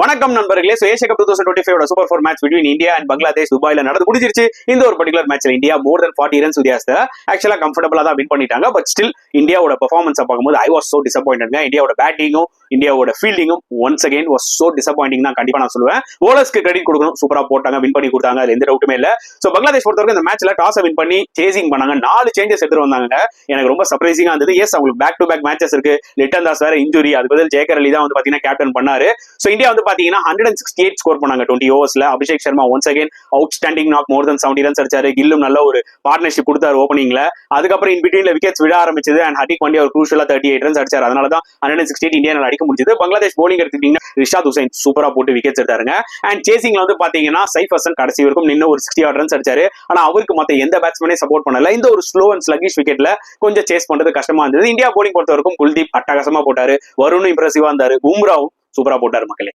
வணக்கம் நண்பர்களே. Asia cup 2025 super 4 match between India and Bangladesh துபாயில நடந்து முடிஞ்சிருச்சு. இந்த ஒரு பர்டிகுலர் மேட்ச்ல இந்தியா மோர் தென் 40 ரன்ஸ் வித்தியாசத்துல ஆக்சுவலா கம்ஃபர்டபுளா தான் வின் பண்ணிட்டாங்க. பட் ஸ்டில் இந்தியாவோட பெர்ஃபார்மன்ஸ் பார்க்கும்போது ஐ வாஸ் சோ டிசப்பாயிண்டட். இந்தியாவோட பேட்டிங்கும் இந்தியாவோட ஃபீல்டிங்கும் once again was so disappointing தான் கண்டிப்பா நான் சொல்லுவேன். போலர்ஸ்க்கு கிரெடிட் கொடுக்கணும், சூப்பரா போட்டாங்க, வின் பண்ணி கொடுத்தாங்க, அது எந்த டவுட்டுமே இல்ல. சோ பங்களாதேஷ் பொறுத்தவரைக்கும் இந்த மேட்ச்ல டாஸ் வின் பண்ணி சேசிங் பண்ணாங்க. 4 சேஞ்சஸ் எடுத்து வந்தாங்க. எனக்கு ரொம்ப சர்ப்ரைசிங்கா இருந்தது. எஸ், அவங்களுக்கு பேக் டு பேக் மேட்சஸ் இருக்கு. லிட்டன் தாஸ் வேற இன்ஜுரி, அது பதில் ஜெயக்கர் அலி தான் வந்து பாத்தீங்கன்னா கேப்டன் பண்ணாரு. சோ இந்தியா வந்து பாத்தீங்கன்னா 168 ஸ்கோர் பண்ணாங்க 20 ஓவர்ஸ்ல. Abhishek Sharma once again outstanding knock, more than 70 runs அடிச்சாரு. கில்லும் நல்ல ஒரு பார்ட்னர்ஷிப் கொடுத்தாரு ஓப்பனிங்ல. அதுக்கப்புறம் இன் பிட்வீன்ல விக்கெட்ஸ் விட ஆரம்பிச்சது. அண்ட் ஹர்திக் பாண்டியா ஒரு க்ரூஷியலா 38 ரன்ஸ் அடிச்சாரு. அதனால தான் 168 இந்தியானால அடிக்க முடிஞ்சது. பங்களாதேஷ் போலிங் எடுத்துக்கிட்டீங்கன்னா ரிஷாத் ஹுசைன் சூப்பரா போட்டு விக்கெட்ஸ் எடுத்தாருங்க. அண்ட் சேசிங்ல வந்து பாத்தீங்கன்னா சைஃப் ஹசன் கடைசி வரைக்கும் நின்று ஒரு 60 ரன்ஸ் அடிச்சாரு. ஆனா அவருக்கு மத்த எந்த பேட்ஸ்மேனே சப்போர்ட் பண்ணல. இந்த ஒரு ஸ்லோ அண்ட் ஸ்லகிஷ் விக்கெட்ல கொஞ்சம் சேஸ் பண்றது கஷ்டமா இருந்தது. இந்தியா போலிங் பொறுத்த வரைக்கும் குல்தீப் அட்டகாசமா போட்டாரு, வருணும் இம்ப்ரெசிவா இருந்தாரு, பும்ராவும் சூப்பரா போட்டாரு மக்களே.